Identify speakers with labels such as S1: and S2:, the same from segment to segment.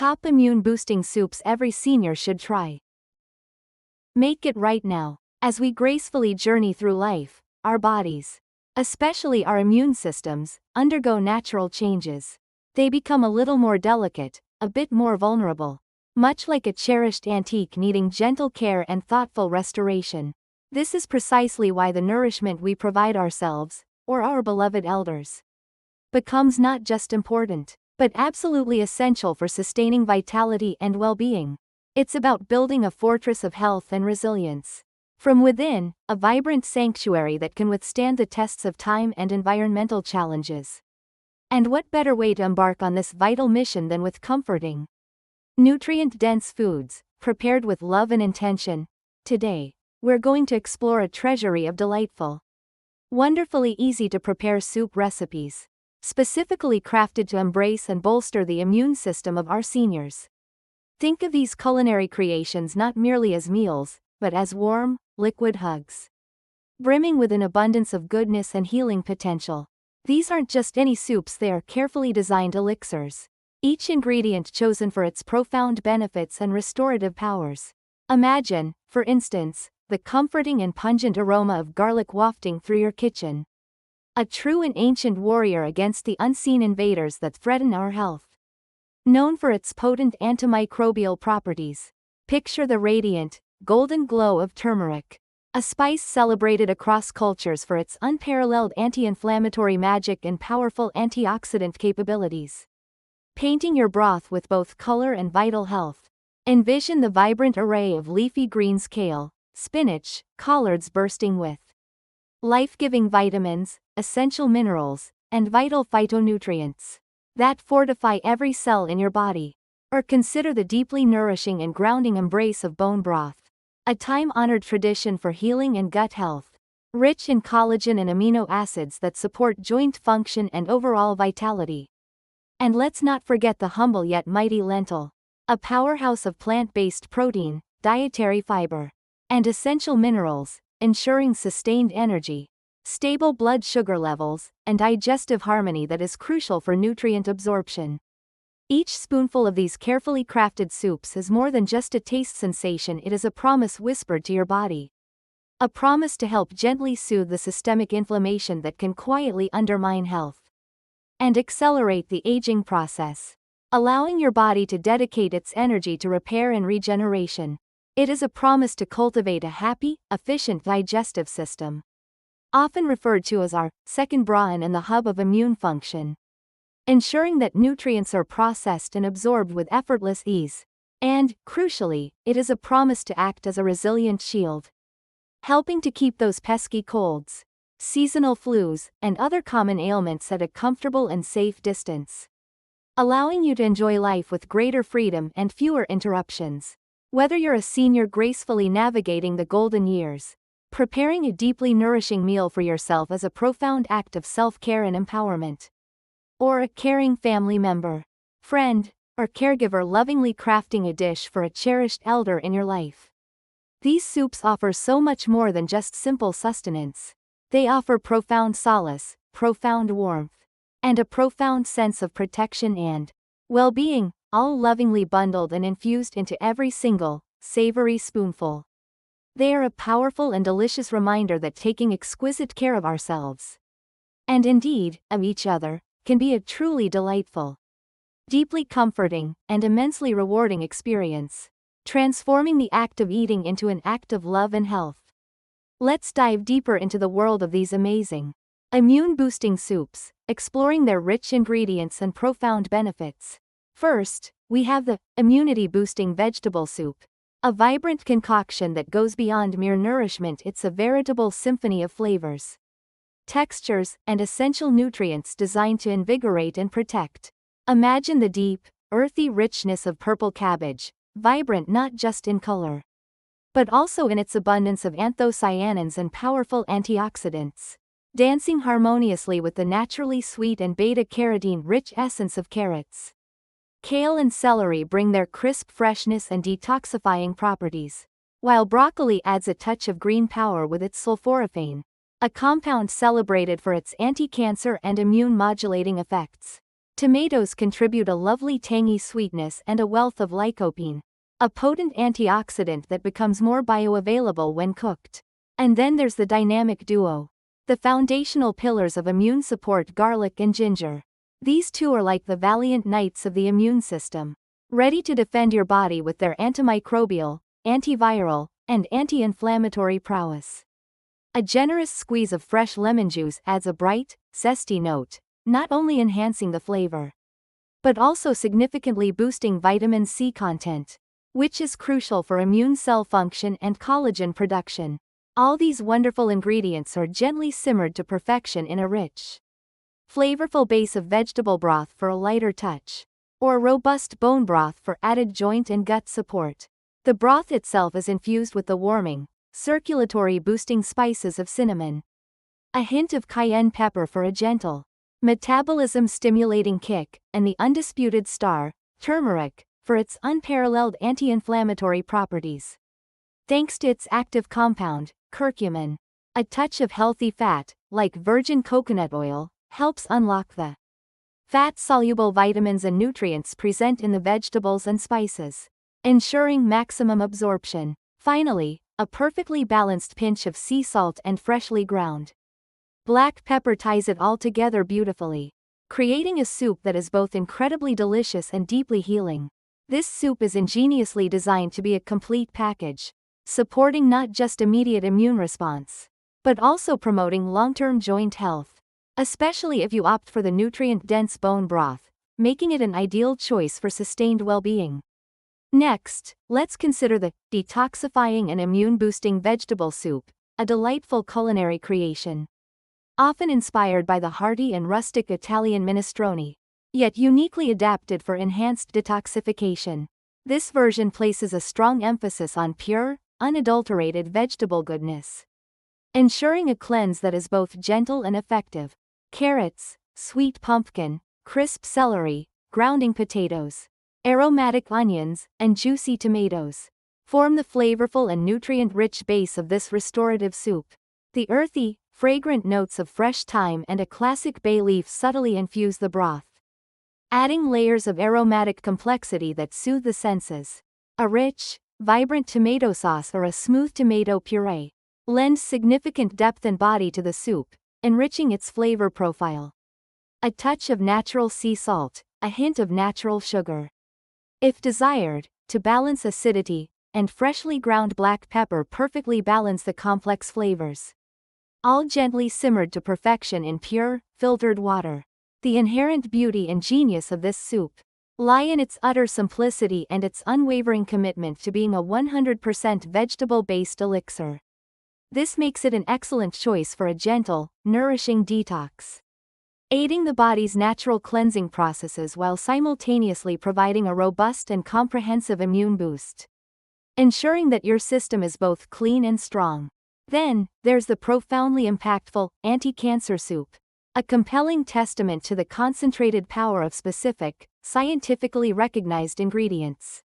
S1: Top immune-boosting soups every senior should try. Make it right now. As we gracefully journey through life, our bodies, especially our immune systems, undergo natural changes. They become a little more delicate, a bit more vulnerable. Much like a cherished antique needing gentle care and thoughtful restoration. This is precisely why the nourishment we provide ourselves, or our beloved elders, becomes not just important, but absolutely essential for sustaining vitality and well-being. It's about building a fortress of health and resilience. From within, a vibrant sanctuary that can withstand the tests of time and environmental challenges. And what better way to embark on this vital mission than with comforting, nutrient-dense foods, prepared with love and intention? Today, we're going to explore a treasury of delightful, wonderfully easy-to-prepare soup recipes, specifically crafted to embrace and bolster the immune system of our seniors. Think of these culinary creations not merely as meals, but as warm, liquid hugs, brimming with an abundance of goodness and healing potential. These aren't just any soups, they are carefully designed elixirs, each ingredient chosen for its profound benefits and restorative powers. Imagine, for instance, the comforting and pungent aroma of garlic wafting through your kitchen. A true and ancient warrior against the unseen invaders that threaten our health. Known for its potent antimicrobial properties, picture the radiant, golden glow of turmeric, a spice celebrated across cultures for its unparalleled anti-inflammatory magic and powerful antioxidant capabilities. Painting your broth with both color and vital health. Envision the vibrant array of leafy greens: kale, spinach, collards bursting with life-giving vitamins, essential minerals, and vital phytonutrients that fortify every cell in your body. Or consider the deeply nourishing and grounding embrace of bone broth, a time-honored tradition for healing and gut health, rich in collagen and amino acids that support joint function and overall vitality. And let's not forget the humble yet mighty lentil, a powerhouse of plant-based protein, dietary fiber, and essential minerals, ensuring sustained energy, stable blood sugar levels, and digestive harmony that is crucial for nutrient absorption. Each spoonful of these carefully crafted soups is more than just a taste sensation, it is a promise whispered to your body. A promise to help gently soothe the systemic inflammation that can quietly undermine health and accelerate the aging process, allowing your body to dedicate its energy to repair and regeneration. It is a promise to cultivate a happy, efficient digestive system, often referred to as our second brain and the hub of immune function, ensuring that nutrients are processed and absorbed with effortless ease. And, crucially, it is a promise to act as a resilient shield, helping to keep those pesky colds, seasonal flus, and other common ailments at a comfortable and safe distance, allowing you to enjoy life with greater freedom and fewer interruptions. Whether you're a senior gracefully navigating the golden years, preparing a deeply nourishing meal for yourself as a profound act of self-care and empowerment, or a caring family member, friend, or caregiver lovingly crafting a dish for a cherished elder in your life, these soups offer so much more than just simple sustenance. They offer profound solace, profound warmth, and a profound sense of protection and well-being, all lovingly bundled and infused into every single, savory spoonful. They are a powerful and delicious reminder that taking exquisite care of ourselves, and indeed, of each other, can be a truly delightful, deeply comforting, and immensely rewarding experience, transforming the act of eating into an act of love and health. Let's dive deeper into the world of these amazing, immune-boosting soups, exploring their rich ingredients and profound benefits. First, we have the immunity-boosting vegetable soup, a vibrant concoction that goes beyond mere nourishment. It's a veritable symphony of flavors, textures, and essential nutrients designed to invigorate and protect. Imagine the deep, earthy richness of purple cabbage, vibrant not just in color, but also in its abundance of anthocyanins and powerful antioxidants, dancing harmoniously with the naturally sweet and beta-carotene-rich essence of carrots. Kale and celery bring their crisp freshness and detoxifying properties, while broccoli adds a touch of green power with its sulforaphane, a compound celebrated for its anti-cancer and immune-modulating effects. Tomatoes contribute a lovely tangy sweetness and a wealth of lycopene, a potent antioxidant that becomes more bioavailable when cooked. And then there's the dynamic duo. The foundational pillars of immune support: garlic and ginger. These two are like the valiant knights of the immune system, ready to defend your body with their antimicrobial, antiviral, and anti-inflammatory prowess. A generous squeeze of fresh lemon juice adds a bright, zesty note, not only enhancing the flavor, but also significantly boosting vitamin C content, which is crucial for immune cell function and collagen production. All these wonderful ingredients are gently simmered to perfection in a rich, flavorful base of vegetable broth for a lighter touch, or robust bone broth for added joint and gut support. The broth itself is infused with the warming, circulatory boosting spices of cinnamon, a hint of cayenne pepper for a gentle, metabolism stimulating kick, and the undisputed star, turmeric, for its unparalleled anti-inflammatory properties. Thanks to its active compound, curcumin, a touch of healthy fat, like virgin coconut oil, helps unlock the fat-soluble vitamins and nutrients present in the vegetables and spices, ensuring maximum absorption. Finally, a perfectly balanced pinch of sea salt and freshly ground black pepper ties it all together beautifully, creating a soup that is both incredibly delicious and deeply healing. This soup is ingeniously designed to be a complete package, supporting not just immediate immune response, but also promoting long-term joint health, especially if you opt for the nutrient-dense bone broth, making it an ideal choice for sustained well-being. Next, let's consider the detoxifying and immune-boosting vegetable soup, a delightful culinary creation, often inspired by the hearty and rustic Italian minestrone, yet uniquely adapted for enhanced detoxification. This version places a strong emphasis on pure, unadulterated vegetable goodness, ensuring a cleanse that is both gentle and effective. Carrots, sweet pumpkin, crisp celery, grounding potatoes, aromatic onions, and juicy tomatoes form the flavorful and nutrient-rich base of this restorative soup. The earthy, fragrant notes of fresh thyme and a classic bay leaf subtly infuse the broth, adding layers of aromatic complexity that soothe the senses. A rich, vibrant tomato sauce or a smooth tomato puree lends significant depth and body to the soup, enriching its flavor profile. A touch of natural sea salt, a hint of natural sugar, if desired, to balance acidity, and freshly ground black pepper perfectly balance the complex flavors, all gently simmered to perfection in pure, filtered water. The inherent beauty and genius of this soup lie in its utter simplicity and its unwavering commitment to being a 100% vegetable-based elixir. This makes it an excellent choice for a gentle, nourishing detox, aiding the body's natural cleansing processes while simultaneously providing a robust and comprehensive immune boost, ensuring that your system is both clean and strong. Then, there's the profoundly impactful anti-cancer soup, a compelling testament to the concentrated power of specific, scientifically recognized ingredients.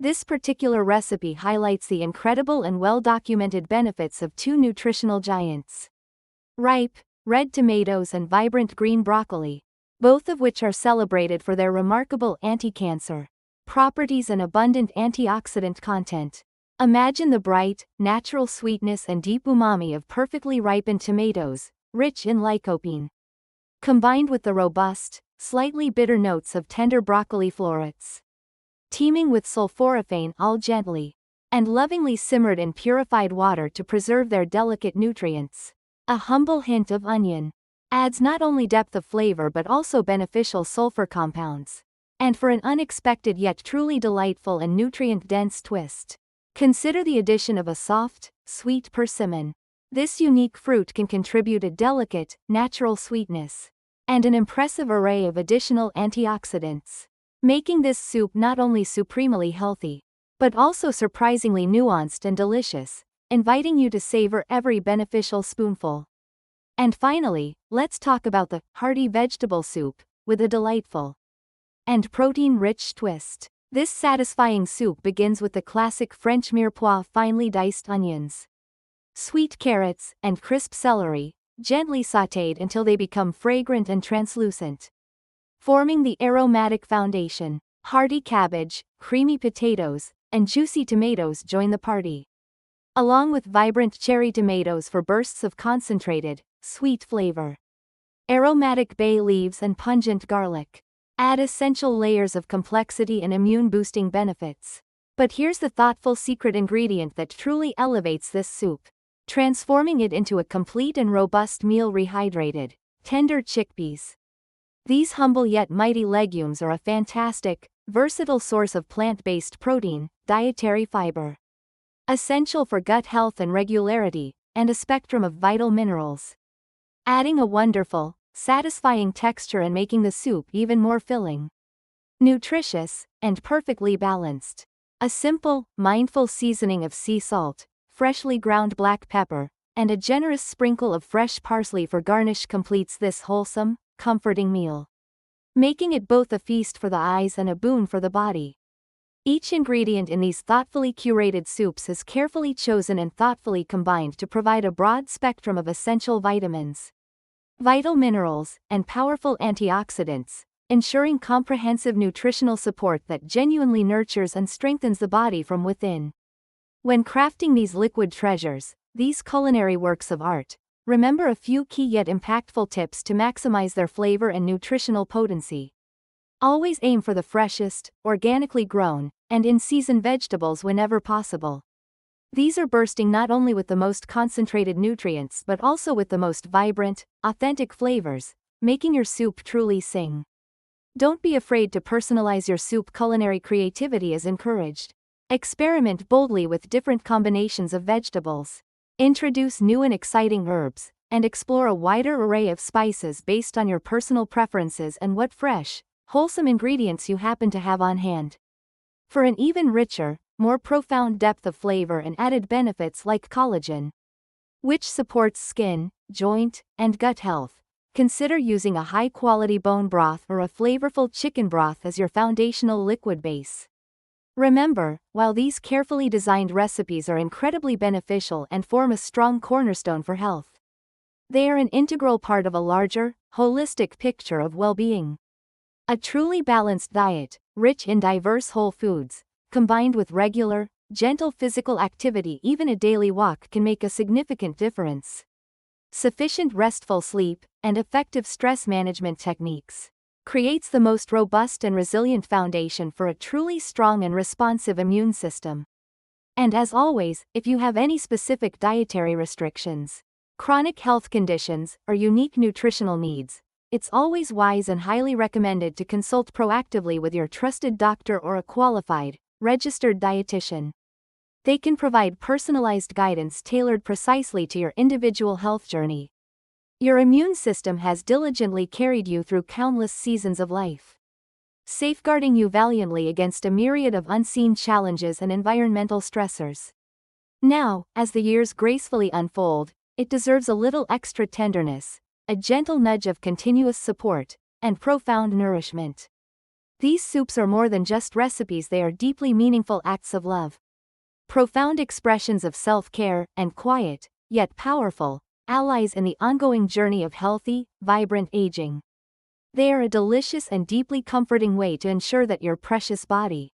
S1: This particular recipe highlights the incredible and well-documented benefits of two nutritional giants: ripe, red tomatoes and vibrant green broccoli, both of which are celebrated for their remarkable anti-cancer properties and abundant antioxidant content. Imagine the bright, natural sweetness and deep umami of perfectly ripened tomatoes, rich in lycopene, combined with the robust, slightly bitter notes of tender broccoli florets, teeming with sulforaphane, all gently and lovingly simmered in purified water to preserve their delicate nutrients. A humble hint of onion adds not only depth of flavor but also beneficial sulfur compounds. And for an unexpected yet truly delightful and nutrient-dense twist, consider the addition of a soft, sweet persimmon. This unique fruit can contribute a delicate, natural sweetness and an impressive array of additional antioxidants, making this soup not only supremely healthy, but also surprisingly nuanced and delicious, inviting you to savor every beneficial spoonful. And finally, let's talk about the hearty vegetable soup, with a delightful and protein-rich twist. This satisfying soup begins with the classic French mirepoix: finely diced onions, sweet carrots, and crisp celery, gently sautéed until they become fragrant and translucent. forming the aromatic foundation. Hearty cabbage, creamy potatoes, and juicy tomatoes join the party, along with vibrant cherry tomatoes for bursts of concentrated, sweet flavor. Aromatic bay leaves and pungent garlic add essential layers of complexity and immune-boosting benefits. But here's the thoughtful secret ingredient that truly elevates this soup, transforming it into a complete and robust meal: rehydrated, tender chickpeas. These humble yet mighty legumes are a fantastic, versatile source of plant-based protein, dietary fiber, essential for gut health and regularity, and a spectrum of vital minerals, adding a wonderful, satisfying texture and making the soup even more filling, nutritious, and perfectly balanced. A simple, mindful seasoning of sea salt, freshly ground black pepper, and a generous sprinkle of fresh parsley for garnish completes this wholesome, comforting meal, making it both a feast for the eyes and a boon for the body. Each ingredient in these thoughtfully curated soups is carefully chosen and thoughtfully combined to provide a broad spectrum of essential vitamins, vital minerals, and powerful antioxidants, ensuring comprehensive nutritional support that genuinely nurtures and strengthens the body from within. When crafting these liquid treasures, these culinary works of art, remember a few key yet impactful tips to maximize their flavor and nutritional potency. Always aim for the freshest, organically grown, and in-season vegetables whenever possible. These are bursting not only with the most concentrated nutrients but also with the most vibrant, authentic flavors, making your soup truly sing. Don't be afraid to personalize your soup. Culinary creativity is encouraged. Experiment boldly with different combinations of vegetables. Introduce new and exciting herbs, and explore a wider array of spices based on your personal preferences and what fresh, wholesome ingredients you happen to have on hand. For an even richer, more profound depth of flavor and added benefits like collagen, which supports skin, joint, and gut health, consider using a high-quality bone broth or a flavorful chicken broth as your foundational liquid base. Remember, while these carefully designed recipes are incredibly beneficial and form a strong cornerstone for health, they are an integral part of a larger, holistic picture of well-being. A truly balanced diet, rich in diverse whole foods, combined with regular, gentle physical activity, even a daily walk, can make a significant difference. Sufficient restful sleep, and effective stress management techniques, creates the most robust and resilient foundation for a truly strong and responsive immune system. And as always, if you have any specific dietary restrictions, chronic health conditions, or unique nutritional needs, it's always wise and highly recommended to consult proactively with your trusted doctor or a qualified, registered dietitian. They can provide personalized guidance tailored precisely to your individual health journey. Your immune system has diligently carried you through countless seasons of life, safeguarding you valiantly against a myriad of unseen challenges and environmental stressors. Now, as the years gracefully unfold, it deserves a little extra tenderness, a gentle nudge of continuous support, and profound nourishment. These soups are more than just recipes, they are deeply meaningful acts of love, profound expressions of self-care, and quiet, yet powerful, allies in the ongoing journey of healthy, vibrant aging. They are a delicious and deeply comforting way to ensure that your precious body,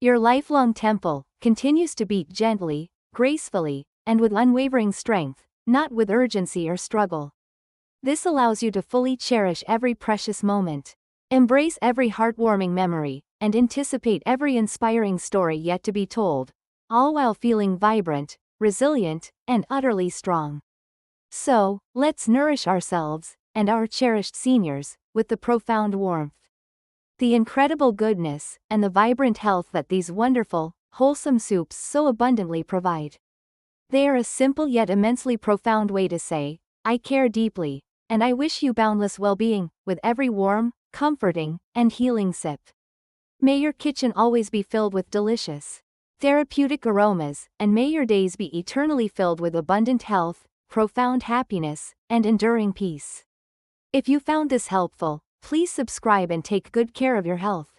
S1: your lifelong temple, continues to beat gently, gracefully, and with unwavering strength, not with urgency or struggle. This allows you to fully cherish every precious moment, embrace every heartwarming memory, and anticipate every inspiring story yet to be told, all while feeling vibrant, resilient, and utterly strong. So, let's nourish ourselves, and our cherished seniors, with the profound warmth, the incredible goodness, and the vibrant health that these wonderful, wholesome soups so abundantly provide. They are a simple yet immensely profound way to say, I care deeply, and I wish you boundless well-being, with every warm, comforting, and healing sip. May your kitchen always be filled with delicious, therapeutic aromas, and may your days be eternally filled with abundant health, profound happiness, and enduring peace. If you found this helpful, please subscribe and take good care of your health.